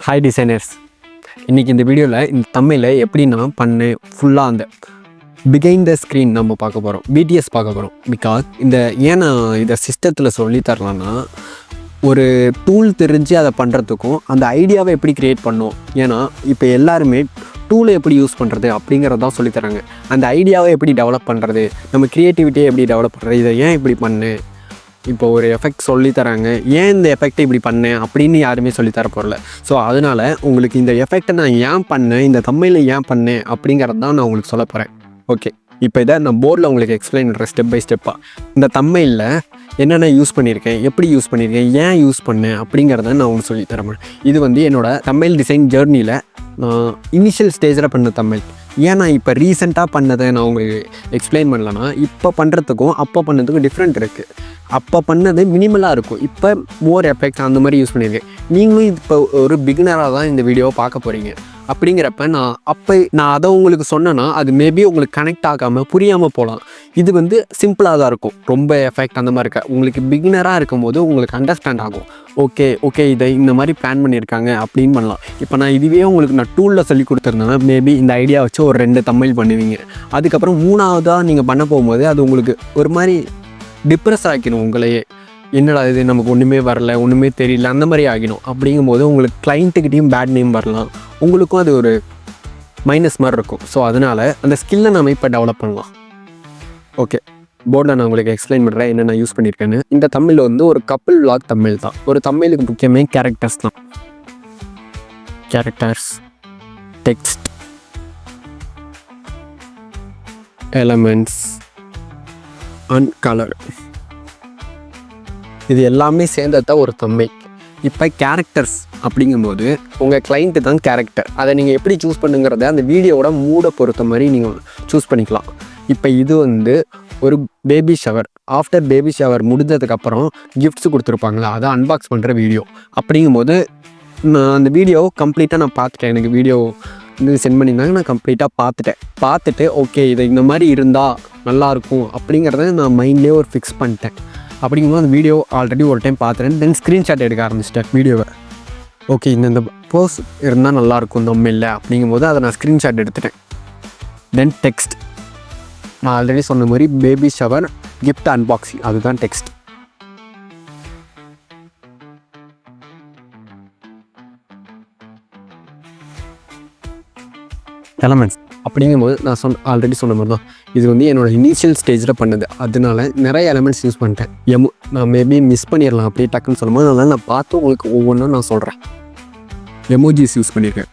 Hi designers, இன்றைக்கி இந்த வீடியோவில் இந்த தமிழில் எப்படி நான் பண்ணேன் ஃபுல்லாக அந்த பிகைண்ட் த ஸ்க்ரீன் நம்ம பார்க்க போகிறோம், பிடிஎஸ் பார்க்க போகிறோம். பிகாஸ் ஏன் நான் இதை சிஸ்டத்தில் சொல்லித்தரலான்னா, ஒரு டூல் தெரிஞ்சு அதை பண்ணுறதுக்கும் அந்த ஐடியாவை எப்படி க்ரியேட் பண்ணோம். ஏன்னா இப்போ எல்லாருமே டூலை எப்படி யூஸ் பண்ணுறது அப்படிங்கிறதான் சொல்லித்தராங்க. அந்த ஐடியாவை எப்படி டெவலப் பண்ணுறது, நம்ம க்ரியேட்டிவிட்டியை எப்படி டெவலப் பண்ணுறது, இதை ஏன் இப்படி பண்ணேன், இப்போ ஒரு எஃபெக்ட் சொல்லித்தராங்க, ஏன் இந்த எஃபெக்டை இப்படி பண்ணேன் அப்படின்னு யாருமே சொல்லித்தர போகிறல. ஸோ அதனால் உங்களுக்கு இந்த எஃபெக்டை நான் ஏன் பண்ணேன், இந்த தமிழில் ஏன் பண்ணேன் அப்படிங்கிறது தான் நான் உங்களுக்கு சொல்ல போகிறேன். ஓகே, இப்போ இதை நான் போர்டில் உங்களுக்கு எக்ஸ்பிளைன் பண்ணுறேன் ஸ்டெப் பை ஸ்டெப்பாக. இந்த தமிழில் என்னென்ன யூஸ் பண்ணியிருக்கேன், எப்படி யூஸ் பண்ணியிருக்கேன், ஏன் யூஸ் பண்ணேன் அப்படிங்கிறத நான் உங்களுக்கு சொல்லித்தரேன். இது என்னோடய தமிழ் டிசைன் ஜேர்னியில் நான் இனிஷியல் ஸ்டேஜில் பண்ண தமிழ். ஏன் நான் இப்போ ரீசெண்டாக பண்ணதை நான் உங்களுக்கு எக்ஸ்பிளைன் பண்ணலன்னா, இப்போ பண்ணுறதுக்கும் அப்போ பண்ணதுக்கும் டிஃப்ரெண்ட் இருக்குது. அப்போ பண்ணது மினிமலாக இருக்கும், இப்போ மோர் எஃபெக்ட் அந்த மாதிரி யூஸ் பண்ணியிருக்கேன். நீங்களும் இப்போ ஒரு பிகினராக தான் இந்த வீடியோவை பார்க்க போகிறீங்க. அப்படிங்கிறப்ப நான் அதை உங்களுக்கு சொன்னேன்னா அது மேபி உங்களுக்கு கனெக்ட் ஆகாமல் புரியாமல் போகலாம். இது சிம்பிளாக தான் இருக்கும், ரொம்ப எஃபெக்ட் அந்த மாதிரி இருக்க. உங்களுக்கு பிகினராக இருக்கும் போது உங்களுக்கு அண்டர்ஸ்டாண்ட் ஆகும். ஓகே இதை இந்த மாதிரி பிளான் பண்ணியிருக்காங்க அப்படின்னு பண்ணலாம். இப்போ நான் இதுவே உங்களுக்கு நான் டூலில் சொல்லி கொடுத்துருந்தேன்னா மேபி இந்த ஐடியா வச்சு ஒரு 2 தமிழ் பண்ணுவீங்க. அதுக்கப்புறம் 3ஆவதாக நீங்கள் பண்ண போகும்போது அது உங்களுக்கு ஒரு மாதிரி டிப்ரெஸ் ஆகிக்கணும். உங்களையே என்னடா இது நமக்கு ஒன்றுமே வரல, ஒன்றுமே தெரியல அந்த மாதிரி ஆகிடும். அப்படிங்கும்போது உங்களுக்கு கிளைண்ட்டுக்கிட்டையும் பேட் நேம் வரலாம், உங்களுக்கும் அது ஒரு மைனஸ் மாதிரி இருக்கும். ஸோ அதனால் அந்த ஸ்கில்லை நம்ம இப்போ டெவலப் பண்ணலாம். ஓகே, போர்டில் நான் உங்களுக்கு எக்ஸ்பிளைன் பண்ணுறேன் என்ன நான் யூஸ் பண்ணியிருக்கேன்னு. இந்த தமிழில் ஒரு கப்பிள் விளாக் தமிழ் தான். ஒரு தமிழுக்கு முக்கியமே கேரக்டர்ஸ் தான். Characters, text, elements and colour, இது எல்லாமே சேர்ந்ததான் ஒரு தமிழ். இப்போ கேரக்டர்ஸ் அப்படிங்கும்போது உங்கள் கிளைண்ட்டு தான் கேரக்டர். அதை நீங்கள் எப்படி சூஸ் பண்ணுங்கிறத அந்த வீடியோவோட மூடை பொறுத்த மாதிரி நீங்கள் சூஸ் பண்ணிக்கலாம். இப்போ இது ஒரு baby shower. After baby shower முடிஞ்சதுக்கப்புறம் கிஃப்ட்ஸ் கொடுத்துருப்பாங்களா, அதை அன்பாக்ஸ் பண்ணுற வீடியோ. அப்படிங்கும்போது நான் அந்த வீடியோ கம்ப்ளீட்டாக நான் பார்த்துட்டேன். எனக்கு வீடியோ சென்ட் பண்ணியிருந்தாங்க, நான் கம்ப்ளீட்டாக பார்த்துட்டு ஓகே இதை இந்த மாதிரி இருந்தால் நல்லாயிருக்கும் அப்படிங்கிறத நான் மைண்ட்லேயே ஒரு ஃபிக்ஸ் பண்ணிட்டேன். அப்படிங்கும்போது அந்த வீடியோ ஆல்ரெடி ஒரு டைம் பார்த்துட்டேன். தென் ஸ்க்ரீன்ஷாட் எடுக்க ஆரம்பிச்சிட்டேன் வீடியோவை. ஓகே இந்த போஸ் இருந்தால் நல்லாயிருக்கும் நம்ம இல்லை அப்படிங்கும்போது அதை நான் ஸ்க்ரீன்ஷாட் எடுத்துட்டேன். தென் டெக்ஸ்ட், நான் ஆல்ரெடி சொன்ன மாதிரி பேபி ஷவர் கிஃப்ட் அன்பாக்சிங், அதுதான் டெக்ஸ்ட். எலமெண்ட்ஸ் அப்படிங்கும்போது நான் ஆல்ரெடி சொன்ன மாதிரி தான். இது என்னோடய இனிஷியல் ஸ்டேஜில் பண்ணது. அதனால நிறைய எலமெண்ட்ஸ் யூஸ் பண்ணிட்டேன். நான் மேபி மிஸ் பண்ணிடலாம் அப்படியே டக்குன்னு சொல்லும்போது, அதனால் நான் பார்த்து உங்களுக்கு ஒவ்வொன்றும் நான் சொல்கிறேன். எமோஜிஸ் யூஸ் பண்ணியிருக்கேன்.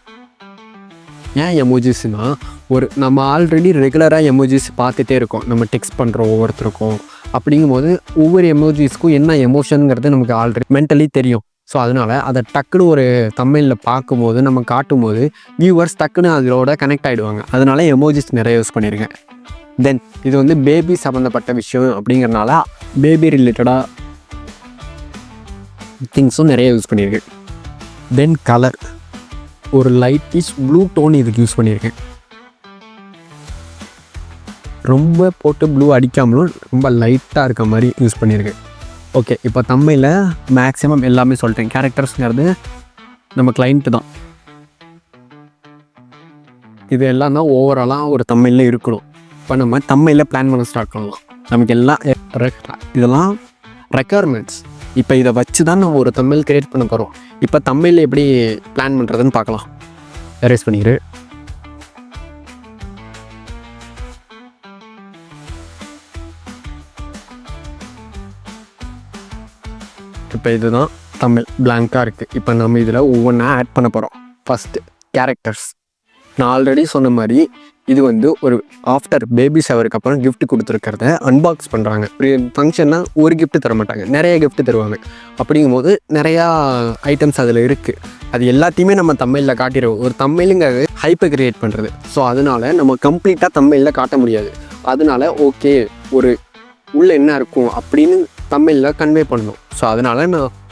ஏன் எமோஜிஸ்னால் நம்ம ஆல்ரெடி ரெகுலராக எமோஜிஸ் பார்த்துட்டே இருக்கோம், நம்ம டெக்ஸ்ட் பண்ணுறோம் ஒவ்வொருத்தருக்கும். அப்படிங்கும்போது ஒவ்வொரு எமோஜிஸ்க்கும் என்ன எமோஷனுங்கிறது நமக்கு ஆல்ரெடி மென்டலி தெரியும். ஸோ அதனால் அதை டக்குன்னு ஒரு தமிழில் பார்க்கும்போது நம்ம காட்டும்போது வியூவர்ஸ் டக்குன்னு அதோட கனெக்ட் ஆகிடுவாங்க. அதனால எமோஜிஸ் நிறைய யூஸ் பண்ணியிருக்கேன். தென் இது பேபி சம்மந்தப்பட்ட விஷயம் அப்படிங்கிறனால பேபி ரிலேட்டடாக திங்ஸும் நிறைய யூஸ் பண்ணியிருக்கேன். தென் கலர், ஒரு லைட்டிஷ் ப்ளூ டோன் இதுக்கு யூஸ் பண்ணியிருக்கேன். ரொம்ப போட்டு ப்ளூ அடிக்காமலும் ரொம்ப லைட்டாக இருக்க மாதிரி யூஸ் பண்ணியிருக்கேன். ஓகே, இப்போ தமிழில் மேக்ஸிமம் எல்லாமே சொல்லிட்டேன். கேரக்டர்ஸ்ங்கிறது நம்ம கிளைண்ட்டு தான். இது எல்லாம் தான் ஓவராலாக ஒரு தமிழில் இருக்கணும். இப்போ நம்ம தமிழில் பிளான் பண்ண ஸ்டார்ட் பண்ணலாம். நமக்கு இதெல்லாம் ரெக்குயர்மெண்ட்ஸ். இப்போ இதை வச்சு தான் நம்ம ஒரு தமிழ் கிரியேட் பண்ண போகிறோம். இப்போ தமிழில் எப்படி பிளான் பண்ணுறதுன்னு பார்க்கலாம். எரேஸ் பண்ணிடு. இப்போ இதுதான் தமிழ் பிளாங்காக இருக்குது. இப்போ நம்ம இதில் ஒவ்வொன்றா ஆட் பண்ண போகிறோம். First characters. நான் ஆல்ரெடி சொன்ன மாதிரி இது ஒரு ஆஃப்டர் பேபி ஷவருக்கு அப்புறம் கிஃப்ட் கொடுத்துருக்கிறத அன்பாக்ஸ் பண்ணுறாங்க. ஒரு ஃபங்க்ஷன்னா ஒரு கிஃப்ட் தர மாட்டாங்க, நிறைய கிஃப்ட் தருவாங்க. அப்படிங்கும்போது நிறையா ஐட்டம்ஸ் அதில் இருக்குது. அது எல்லாத்தையுமே நம்ம தமிழில் காட்டிடுவோம். ஒரு தமிழுங்கிறது ஹைப்பை க்ரியேட் பண்ணுறது. ஸோ அதனால் நம்ம கம்ப்ளீட்டாக தமிழில் காட்ட முடியாது. அதனால் ஓகே ஒரு உள்ளே என்ன இருக்கும் அப்படின்னு தமிழில் கன்வே பண்ணணும். ஸோ அதனால்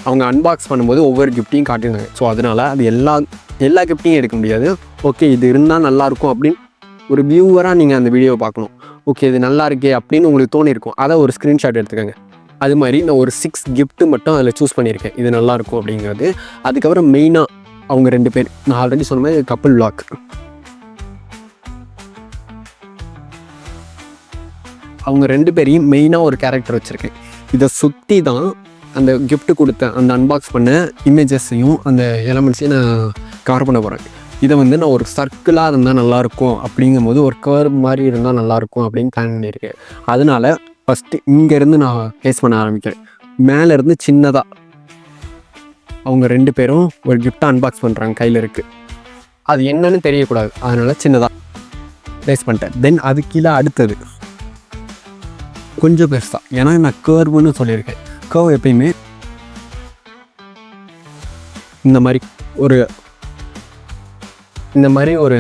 அவங்க அன்பாக்ஸ் பண்ணும்போது ஒவ்வொரு கிஃப்ட்டையும் காட்டியிருந்தாங்க. ஸோ அதனால் அது எல்லா கிஃப்ட்டையும் எடுக்க முடியாது. ஓகே இது இருந்தால் நல்லாயிருக்கும் அப்படின்னு ஒரு வியூவராக நீங்கள் அந்த வீடியோவை பார்க்கணும். ஓகே இது நல்லா இருக்கே அப்படின்னு உங்களுக்கு தோணியிருக்கும். அதை ஒரு ஸ்க்ரீன்ஷாட் எடுத்துக்கோங்க. அது மாதிரி நான் ஒரு 6 கிஃப்ட்டு மட்டும் அதில் சூஸ் பண்ணியிருக்கேன், இது நல்லாயிருக்கும் அப்படிங்கிறது. அதுக்கப்புறம் மெயினாக அவங்க 2 பேர், நான் ஆல்ரெடி சொன்ன மாதிரி கப்புள் வ்ளாக். அவங்க 2 பேரையும் மெயினாக ஒரு கேரக்டர் வச்சுருக்கேன். இதை சுற்றி தான் அந்த கிஃப்ட் கொடுத்த அந்த அன்பாக்ஸ் பண்ண இமேஜஸையும் அந்த எலமெண்ட்ஸையும் நான் கவர் பண்ண போகிறேன். இதை வந்து நான் ஒரு சர்க்கிளாக இருந்தால் நல்லாயிருக்கும் அப்படிங்கும் போது ஒரு கர்வ் மாதிரி இருந்தால் நல்லாயிருக்கும் அப்படின்னு பிளான் பண்ணியிருக்கேன். அதனால ஃபஸ்ட்டு இங்கேருந்து நான் பேஸ் பண்ண ஆரம்பிக்கிறேன். மேலேருந்து சின்னதாக அவங்க 2 பேரும் ஒரு கிஃப்ட்டை அன்பாக்ஸ் பண்ணுறாங்க, கையில் இருக்குது. அது என்னன்னு தெரியக்கூடாது, அதனால் சின்னதாக ப்ளேஸ் பண்ணிட்டேன். தென் அது கீழே அடுத்தது கொஞ்சம் பெருசாக, ஏன்னா நான் கர்வுன்னு சொல்லியிருக்கேன். கர்வ் எப்பயுமே இந்த மாதிரி ஒரு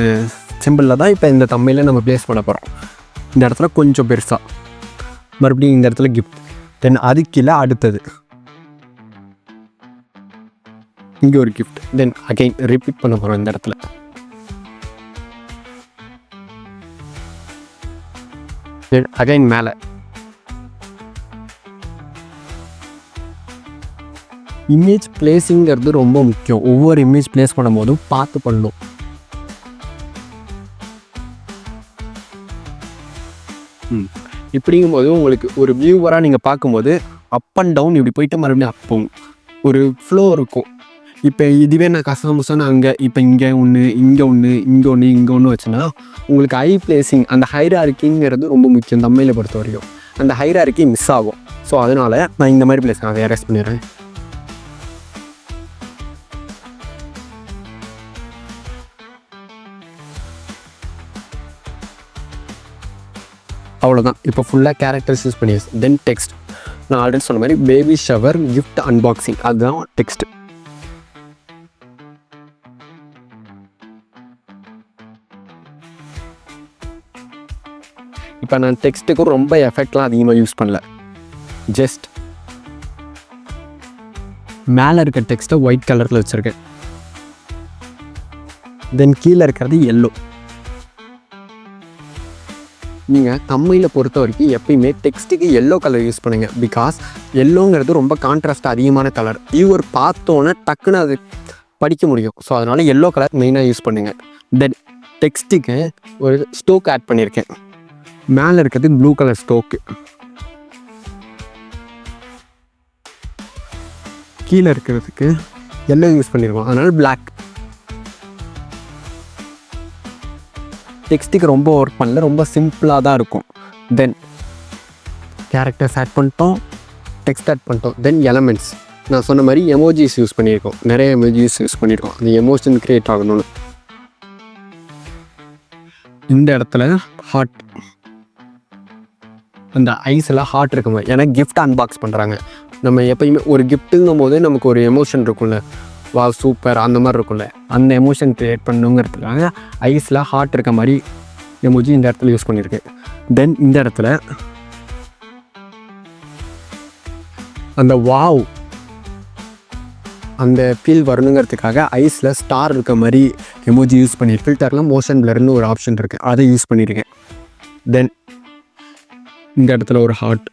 சிம்பிளில் தான் இப்போ இந்த தம்மையில் நம்ம ப்ளேஸ் பண்ண போகிறோம். இந்த இடத்துல கொஞ்சம் பெருசாக, மறுபடியும் இந்த இடத்துல கிஃப்ட். தென் அது கீழே அடுத்தது இங்கே ஒரு கிஃப்ட். தென் அகைன் ரிப்பீட் பண்ண போகிறோம் இந்த இடத்துல. தென் அகைன் மேலே. இமேஜ் பிளேஸிங்கிறது ரொம்ப முக்கியம். ஒவ்வொரு இமேஜ் பிளேஸ் பண்ணும்போதும் பார்த்து பண்ணணும். இப்படிங்கும்போது உங்களுக்கு ஒரு வியூவராக நீங்கள் பார்க்கும்போது அப் அண்ட் டவுன் இப்படி போயிட்டு மறுபடியும் அப்போவும் ஒரு ஃப்ளோ இருக்கும். இப்போ இதுவே நான் கசகமுசன்னு அங்கே இப்போ இங்கே ஒன்று, இங்கே ஒன்று, இங்கே ஒன்று, இங்கே ஒன்று வச்சுன்னா உங்களுக்கு ஐ பிளேஸிங், அந்த ஹைரார்க்கிங்கிறது ரொம்ப முக்கியம். தமிழில் பொறுத்த வரைக்கும் அந்த ஹைரார்க்கி மிஸ் ஆகும். ஸோ அதனால் நான் இந்த மாதிரி பிளேஸ் அதை எரேஸ் பண்ணிடுறேன். அவ்வளோதான். இப்போ ஃபுல்லாக கேரக்டர்ஸ் யூஸ் பண்ணியாச்சு. தென் டெக்ஸ்ட். நான் ஆல்ரெடி சொன்ன மாதிரி பேபி ஷவர் கிஃப்ட் அன்பாக்சிங், அதுதான் டெக்ஸ்ட். இப்போ நான் டெக்ஸ்ட்டுக்கும் ரொம்ப எஃபெக்ட்லாம் அதிகமாக யூஸ் பண்ணல. ஜஸ்ட் மேலே இருக்க டெக்ஸ்ட்டை ஒயிட் கலரில் வச்சுருக்கேன். தென் கீழே இருக்கிறது எல்லோ. நீங்கள் தமிழில் பொறுத்த வரைக்கும் எப்பயுமே டெக்ஸ்ட்டுக்கு எல்லோ கலர் யூஸ் பண்ணுங்கள். பிகாஸ் எல்லோங்கிறது ரொம்ப கான்ட்ராஸ்ட் அதிகமான கலர். வியூவர் பார்த்தோன்னே டக்குன்னு அது படிக்க முடியும். ஸோ அதனால் எல்லோ கலர் மெயினாக யூஸ் பண்ணுங்கள். தென் டெக்ஸ்ட்டுக்கு ஒரு ஸ்டோக் ஆட் பண்ணியிருக்கேன். மேலே இருக்கிறது ப்ளூ கலர் ஸ்டோக்கு, கீழே இருக்கிறதுக்கு எல்லோ யூஸ் பண்ணியிருக்கோம், அதனால் பிளாக். டெக்ஸ்ட்டுக்கு ரொம்ப ஒர்க் பண்ணல, ரொம்ப சிம்பிளாக தான் இருக்கும். தென் கேரக்டர்ஸ் ஆட் பண்ணிட்டோம், டெக்ஸ்ட் ஆட் பண்ணிட்டோம். தென் எலமெண்ட்ஸ். நான் சொன்ன மாதிரி எமோஜிஸ் யூஸ் பண்ணியிருக்கோம், நிறைய எமோஜிஸ் யூஸ் பண்ணியிருக்கோம் அந்த எமோஷன் க்ரியேட் ஆகணும்னு. இந்த இடத்துல ஹார்ட், அந்த ஐஸில் ஹார்ட் இருக்குமா, ஏன்னா கிஃப்ட் அன்பாக்ஸ் பண்ணுறாங்க. நம்ம எப்பயுமே ஒரு கிஃப்ட்டுங்கும் போதே நமக்கு ஒரு எமோஷன் இருக்கும்ல, வா சூப்பர் அந்த மாதிரி இருக்கும்ல, அந்த எமோஷன் க்ரியேட் பண்ணுங்கிறதுக்காக ஐஸில் ஹார்ட் இருக்க மாதிரி எமோஜி இந்த இடத்துல யூஸ் பண்ணியிருக்கேன். தென் இந்த இடத்துல அந்த வாவ் அந்த ஃபீல் வரணுங்கிறதுக்காக ஐஸில் ஸ்டார் இருக்க மாதிரி எமோஜி யூஸ் பண்ணியிருக்கேன். ஃபில்டரில் மோஷன் பிளர்னு ஒரு ஆப்ஷன் இருக்குது, அதை யூஸ் பண்ணியிருக்கேன். தென் இந்த இடத்துல ஒரு ஹார்ட்.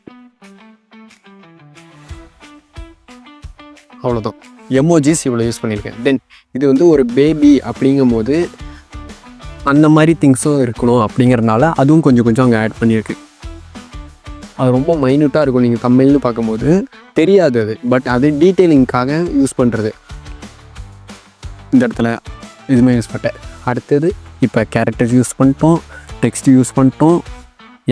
அவ்வளோதான், எமோஜிஸ் இவ்வளோ யூஸ் பண்ணியிருக்கேன். தென் இது வந்து ஒரு பேபி அப்படிங்கும் போது அந்த மாதிரி திங்ஸும் இருக்கணும் அப்படிங்கிறதுனால அதுவும் கொஞ்சம் கொஞ்சம் அங்கே ஆட் பண்ணியிருக்கு. அது ரொம்ப மைன்யூட்டாக இருக்கும், நீங்கள் தமிழ்னு பார்க்கும்போது தெரியாது அது, பட் அது டீட்டெயிலிங்காக யூஸ் பண்ணுறது. இந்த இடத்துல இதுவுமே யூஸ் பண்ணிட்டேன். அடுத்தது இப்போ கேரக்டர்ஸ் யூஸ் பண்ணிட்டோம், டெக்ஸ்ட் யூஸ் பண்ணிட்டோம்,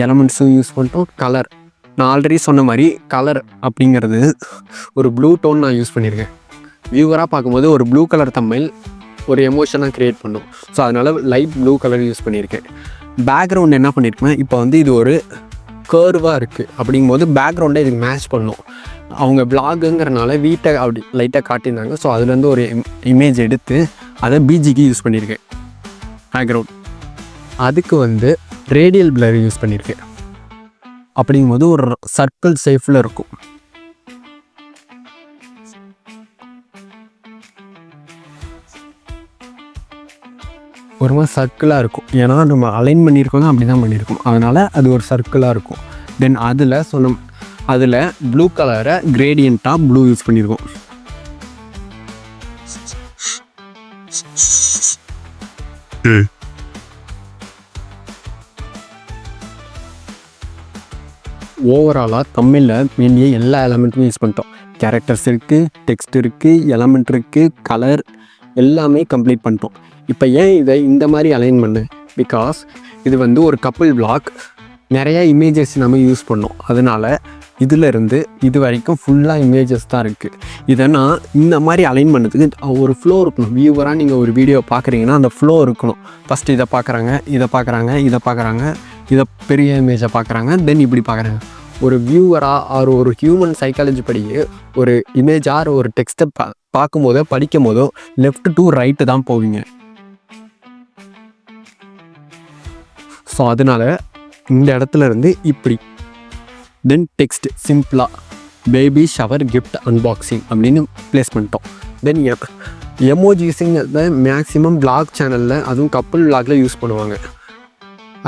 எலமெண்ட்ஸும் யூஸ் பண்ணிட்டோம். கலர், நான் ஆல்ரெடி சொன்ன மாதிரி கலர் அப்படிங்கிறது ஒரு ப்ளூ டோன் நான் யூஸ் பண்ணியிருக்கேன். வியூவராக பார்க்கும்போது ஒரு ப்ளூ கலர் தமிழ் ஒரு எமோஷனாக க்ரியேட் பண்ணும். ஸோ அதனால் லைட் ப்ளூ கலர் யூஸ் பண்ணியிருக்கேன். பேக்ரவுண்ட் என்ன பண்ணியிருக்கேன், இப்போ வந்து இது ஒரு கர்வாக இருக்குது அப்படிங்கும்போது பேக்ரவுண்டை இதுக்கு மேட்ச் பண்ணும். அவங்க பிளாகுங்கிறனால வீட்டை அப்படி லைட்டாக காட்டியிருந்தாங்க. ஸோ அதுலேருந்து ஒரு இமேஜ் எடுத்து அதை பிஜிக்கு யூஸ் பண்ணியிருக்கேன் பேக்ரவுண்ட். அதுக்கு வந்து ரேடியல் பிளர் யூஸ் பண்ணியிருக்கேன். அப்படிங்கும்போது ஒரு சர்க்கிள் சேஃபில் இருக்கும். ஒரு மாதிரி சர்க்கிளாக இருக்கும், ஏன்னா நம்ம அலைன் பண்ணியிருக்கோங்க அப்படி தான் பண்ணியிருக்கோம், அதனால் அது ஒரு சர்க்கிளாக இருக்கும். தென் அதில் ப்ளூ கலரை கிரேடியண்ட்டாக ப்ளூ யூஸ் பண்ணியிருக்கோம். ஓவராலாக தமிழில் மெயின்லி எல்லா எலமெண்ட்டுமே யூஸ் பண்ணிட்டோம். கேரக்டர்ஸ் இருக்குது, டெக்ஸ்ட் இருக்குது, எலமெண்ட் இருக்குது, கலர் எல்லாமே கம்ப்ளீட் பண்ணிட்டோம். இப்போ ஏன் இதை இந்த மாதிரி அலைன் பண்ணு? பிகாஸ் இது வந்து ஒரு கப்புள் பிளாக், நிறையா இமேஜஸ் நம்ம யூஸ் பண்ணோம். அதனால் இதிலேருந்து இது வரைக்கும் ஃபுல்லாக இமேஜஸ் தான் இருக்குது. இதை நான் இந்த மாதிரி அலைன் பண்ணதுக்கு ஒரு ஃப்ளோ இருக்கணும். வியூவராக நீங்கள் ஒரு வீடியோ பார்க்குறீங்கன்னா அந்த ஃப்ளோ இருக்கணும். ஃபஸ்ட்டு இதை பார்க்குறாங்க, இதை பார்க்குறாங்க, இதை பார்க்குறாங்க, இதை பெரிய இமேஜை பார்க்குறாங்க, தென் இப்படி பார்க்குறாங்க. ஒரு வியூவராக ஒரு ஹியூமன் சைக்காலஜி படியே ஒரு இமேஜாக ஒரு டெக்ஸ்ட்டை பார்க்கும்போதோ படிக்கும் போதோ லெஃப்ட் டு ரைட்டு தான் போவீங்க. ஸோ அதனால் இந்த இடத்துல இருந்து இப்படி, தென் டெக்ஸ்ட் சிம்பிளாக பேபி ஷவர் கிஃப்ட் அன்பாக்சிங் அப்படின்னு ப்ளேஸ் பண்ணிட்டோம். தென் எமோஜிஸுங்கிறத மேக்ஸிமம் விளாக் சேனலில், அதுவும் கப்புள் விளாகில் யூஸ் பண்ணுவாங்க.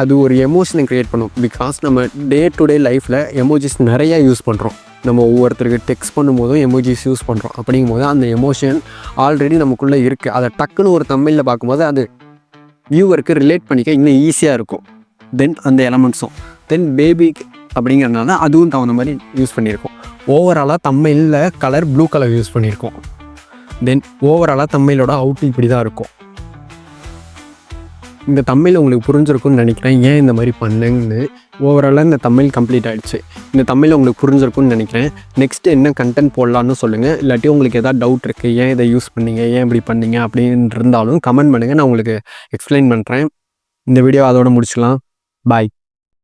அது ஒரு எமோஷனை க்ரியேட் பண்ணும். பிகாஸ் நம்ம டே டு டே லைஃப்பில் எமோஜிஸ் நிறையா யூஸ் பண்ணுறோம். நம்ம ஒவ்வொருத்தருக்கு டெக்ஸ்ட் பண்ணும்போதும் எமோஜிஸ் யூஸ் பண்ணுறோம். அப்படிங்கும்போது அந்த எமோஷன் ஆல்ரெடி நமக்குள்ளே இருக்குது. அதை டக்குன்னு ஒரு தமிழில் பார்க்கும்போது அது வியூவருக்கு ரிலேட் பண்ணிக்க இன்னும் ஈஸியாக இருக்கும். தென் அந்த எலமெண்ட்ஸும் தென் பேபி அப்படிங்கிறதுனால அதுவும் தகுந்த மாதிரி யூஸ் பண்ணியிருக்கோம். ஓவராலாக தமிழில் கலர் ப்ளூ கலர் யூஸ் பண்ணியிருக்கோம். தென் ஓவராலாக தமிழோட அவுட் இப்படி தான் இருக்கும். இந்த தமிழ் உங்களுக்கு புரிஞ்சிருக்குன்னு நினைக்கிறேன். ஏன் இந்த மாதிரி பண்ணேன்னு ஓவராலாக இந்த தமிழ் கம்ப்ளீட் ஆகிடுச்சு. இந்த தமிழ் உங்களுக்கு புரிஞ்சிருக்குன்னு நினைக்கிறேன். நெக்ஸ்ட்டு என்ன கண்டென்ட் போடலான்னு சொல்லுங்கள். இல்லாட்டி உங்களுக்கு எதாவது டவுட் இருக்குது, ஏன் இதை யூஸ் பண்ணீங்க, ஏன் இப்படி பண்ணீங்க அப்படின்னு இருந்தாலும் கமெண்ட் பண்ணுங்கள். நான் உங்களுக்கு எக்ஸ்பிளைன் பண்ணுறேன். இந்த வீடியோ அதோட முடிச்சுக்கலாம். பாய்.